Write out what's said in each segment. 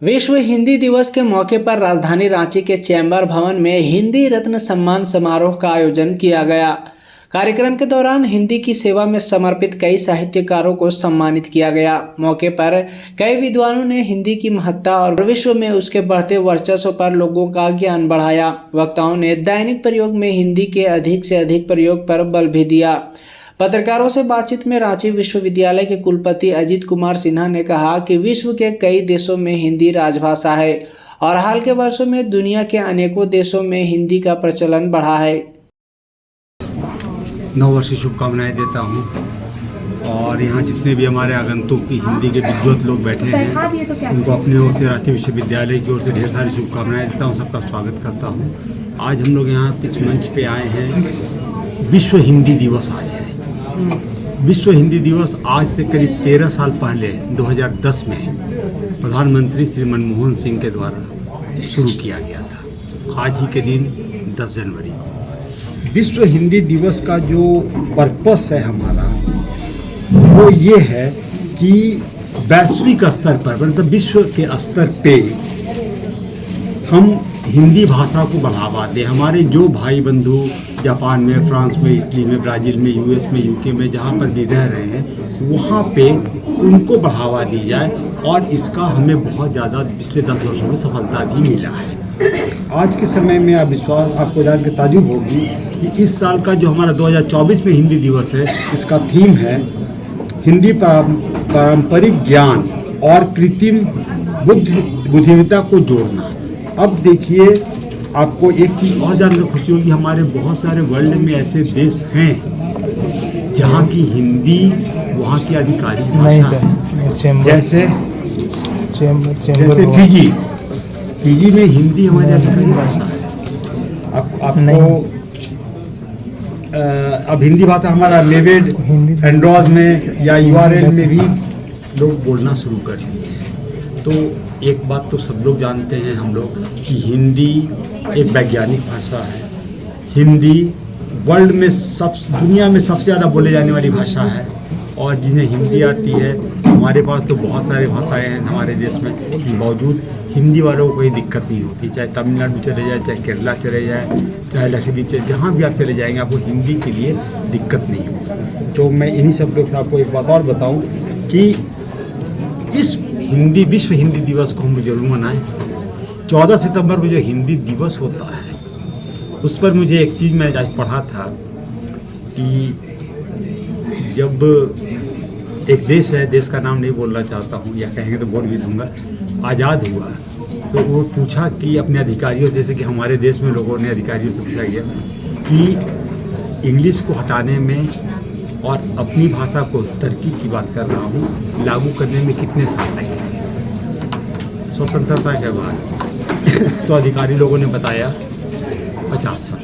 विश्व हिंदी दिवस के मौके पर राजधानी रांची के चैम्बर भवन में हिंदी रत्न सम्मान समारोह का आयोजन किया गया। कार्यक्रम के दौरान हिंदी की सेवा में समर्पित कई साहित्यकारों को सम्मानित किया गया। मौके पर कई विद्वानों ने हिंदी की महत्ता और विश्व में उसके बढ़ते वर्चस्व पर लोगों का ज्ञान बढ़ाया। वक्ताओं ने दैनिक प्रयोग में हिंदी के अधिक से अधिक प्रयोग पर बल भी दिया। पत्रकारों से बातचीत में रांची विश्वविद्यालय के कुलपति अजीत कुमार सिन्हा ने कहा कि विश्व के कई देशों में हिंदी राजभाषा है और हाल के वर्षों में दुनिया के अनेकों देशों में हिंदी का प्रचलन बढ़ा है। नववर्ष शुभकामनाएं देता हूं और यहाँ जितने भी हमारे आगंतुक की हिंदी के विद्वत लोग बैठे हैं उनको अपनी ओर से रांची विश्वविद्यालय की ओर से ढेर सारी शुभकामनाएं देता हूं, सबका स्वागत करता हूं। आज हम लोग यहाँ इस मंच पे आए हैं। विश्व हिंदी दिवस आज है। विश्व हिंदी दिवस आज से करीब 13 साल पहले 2010 में प्रधानमंत्री श्री मनमोहन सिंह के द्वारा शुरू किया गया था। आज ही के दिन 10 जनवरी विश्व हिंदी दिवस का जो पर्पस है हमारा वो ये है कि वैश्विक स्तर पर मतलब विश्व के स्तर पे हम हिंदी भाषा को बढ़ावा दें। हमारे जो भाई बंधु जापान में, फ्रांस में, इटली में, ब्राज़ील में, यूएस में, यूके में जहाँ पर भी रह रहे हैं वहाँ पे उनको बढ़ावा दी जाए और इसका हमें बहुत ज़्यादा पिछले 10 वर्षों में सफलता भी मिला है। आज के समय में आपको जान के ताजुब होगी कि इस साल का जो हमारा 2024 में हिंदी दिवस है, इसका थीम है हिंदी पारंपरिक ज्ञान और कृत्रिम बुद्धिमत्ता को जोड़ना। अब देखिए, आपको एक चीज़ और जानकर खुशी होगी, हमारे बहुत सारे वर्ल्ड में ऐसे देश हैं जहाँ की हिंदी वहाँ की आधिकारिक भाषा है। जैसे फिजी में हिंदी हमारी आधिकारिक भाषा है। अब हिंदी भाषा हमारा लेवेड एंड्रॉज में या यूआरएल में भी लोग बोलना शुरू कर दिए हैं। तो एक बात तो सब लोग जानते हैं हम लोग कि हिंदी एक वैज्ञानिक भाषा है। हिंदी वर्ल्ड में दुनिया में सबसे ज़्यादा बोले जाने वाली भाषा है और जिन्हें हिंदी आती है, हमारे पास तो बहुत सारी भाषाएं हैं हमारे देश में, बावजूद हिंदी वालों को कोई दिक्कत नहीं होती। चाहे तमिलनाडु चले जाए, चाहे केरला चले जाए, चाहे लक्षद्वीप चले, जहाँ भी आप चले जाएंगे आपको हिंदी के लिए दिक्कत नहीं होगी। तो मैं इन्हीं सब लोग आपको एक बात और बताऊँ कि इस विश्व हिंदी दिवस को हम जरूर मनाएं। 14 सितंबर को जो हिंदी दिवस होता है उस पर मुझे एक चीज़ मैं आज पढ़ा था कि जब एक देश है, देश का नाम नहीं बोलना चाहता हूँ या कहेंगे तो बोल भी दूँगा, आज़ाद हुआ तो वो पूछा कि अपने अधिकारियों, जैसे कि हमारे देश में लोगों ने अधिकारियों से पूछा गया कि इंग्लिश को हटाने में और अपनी भाषा को तरक्की की बात कर रहा हूँ लागू करने में कितने साल लगे स्वतंत्रता के बाद। तो अधिकारी लोगों ने बताया 50 साल।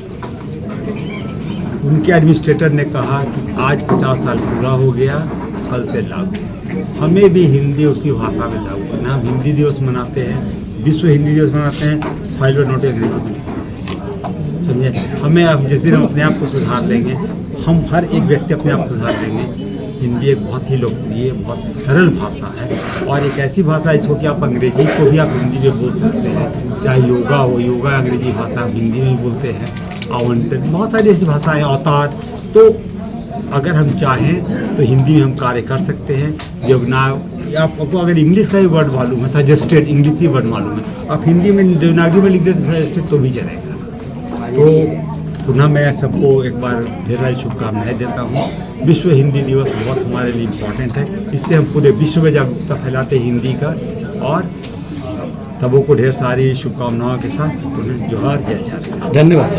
उनके एडमिनिस्ट्रेटर ने कहा कि आज 50 साल पूरा हो गया, कल से लागू। हमें भी हिंदी उसी भाषा में लागू करना। हम हिंदी दिवस मनाते हैं, विश्व हिंदी दिवस मनाते हैं, फाइल और नोट अंग्रेजी में लिखते हैं, समझे। हमें अब जिस दिन हम अपने आप को सुधार लेंगे, हम हर एक व्यक्ति अपने आप को सुधार लेंगे। हिंदी एक बहुत ही लोकप्रिय, बहुत सरल भाषा है और एक ऐसी भाषा है जिसको कि आप अंग्रेजी को भी आप हिंदी में बोल सकते हैं। चाहे योगा हो, योगा अंग्रेजी भाषा हिंदी में बोलते हैं। आवंटन, बहुत सारी ऐसी भाषाएं, अवतार। तो अगर हम चाहें तो हिंदी में हम कार्य कर सकते हैं। जब ना आपको अगर इंग्लिश का ही वर्ड मालूम है, सजेस्टेड इंग्लिश ही वर्ड मालूम है, आप हिंदी में देवनागरी में लिख देते सजेस्टेड तो भी चलेगा। तो पुनः मैं सबको एक बार ढेर सारी शुभकामनाएं देता हूँ। विश्व हिंदी दिवस बहुत हमारे लिए इम्पोर्टेंट है। इससे हम पूरे विश्व में जागरूकता फैलाते हैं हिंदी का और सबों को ढेर सारी शुभकामनाओं के साथ पुनः जोहार दिया जाता है। धन्यवाद।